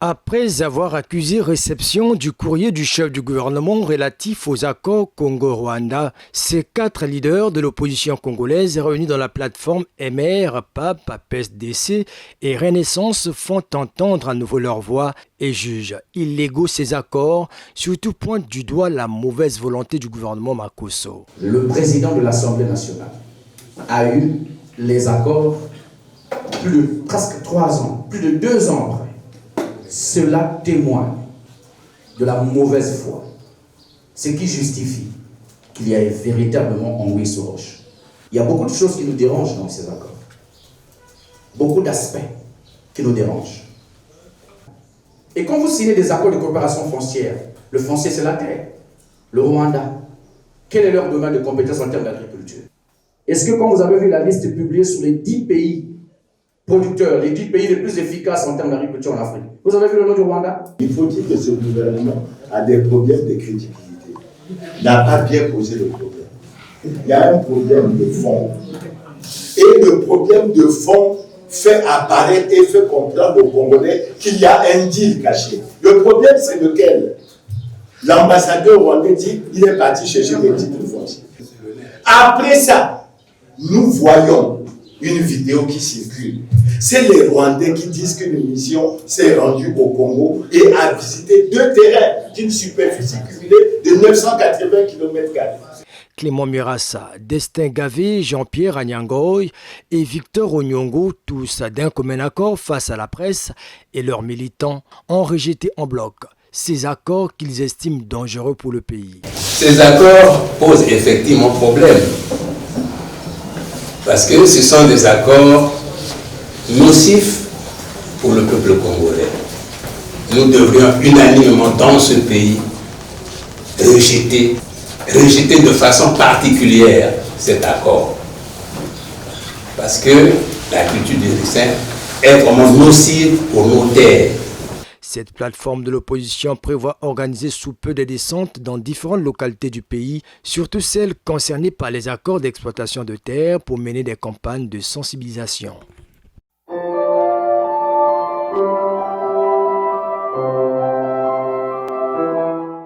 Après avoir accusé réception du courrier du chef du gouvernement relatif aux accords Congo-Rwanda, ces 4 leaders de l'opposition congolaise réunis dans la plateforme MR, PAP, PAPES-DC et Renaissance font entendre à nouveau leur voix et jugent illégaux ces accords, surtout pointent du doigt la mauvaise volonté du gouvernement Makosso. Le président de l'Assemblée nationale a eu les accords plus de presque 3 ans, plus de 2 ans après. Cela témoigne de la mauvaise foi, ce qui justifie qu'il y ait véritablement ennui sur roche. Il y a beaucoup de choses qui nous dérangent dans ces accords, beaucoup d'aspects qui nous dérangent. Et quand vous signez des accords de coopération foncière, le foncier c'est la terre, le Rwanda, quel est leur domaine de compétence en termes d'agriculture? Est-ce que quand vous avez vu la liste publiée sur les 10 pays producteurs, les 10 pays les plus efficaces en termes d'agriculture en Afrique, vous avez vu le nom du Rwanda? Il faut dire que ce gouvernement a des problèmes de crédibilité. Il n'a pas bien posé le problème. Il y a un problème de fond. Et le problème de fond fait apparaître et fait comprendre aux Congolais qu'il y a un deal caché. Le problème, c'est lequel? L'ambassadeur rwandais dit qu'il est parti chercher des titres fonciers. Après ça, nous voyons une vidéo qui circule. C'est les Rwandais qui disent qu'une mission s'est rendue au Congo et a visité 2 terrains d'une superficie cumulée de 980 km². Clément Murassa, Destin Gavé, Jean-Pierre Anyangoy et Victor Onyongo, tous d'un commun accord face à la presse et leurs militants, ont rejeté en bloc ces accords qu'ils estiment dangereux pour le pays. Ces accords posent effectivement problème parce que ce sont des accords nocifs pour le peuple congolais. Nous devrions unanimement dans ce pays rejeter de façon particulière cet accord. Parce que la culture du ricin est vraiment nocive pour nos terres. Cette plateforme de l'opposition prévoit organiser sous peu des descentes dans différentes localités du pays, surtout celles concernées par les accords d'exploitation de terres pour mener des campagnes de sensibilisation.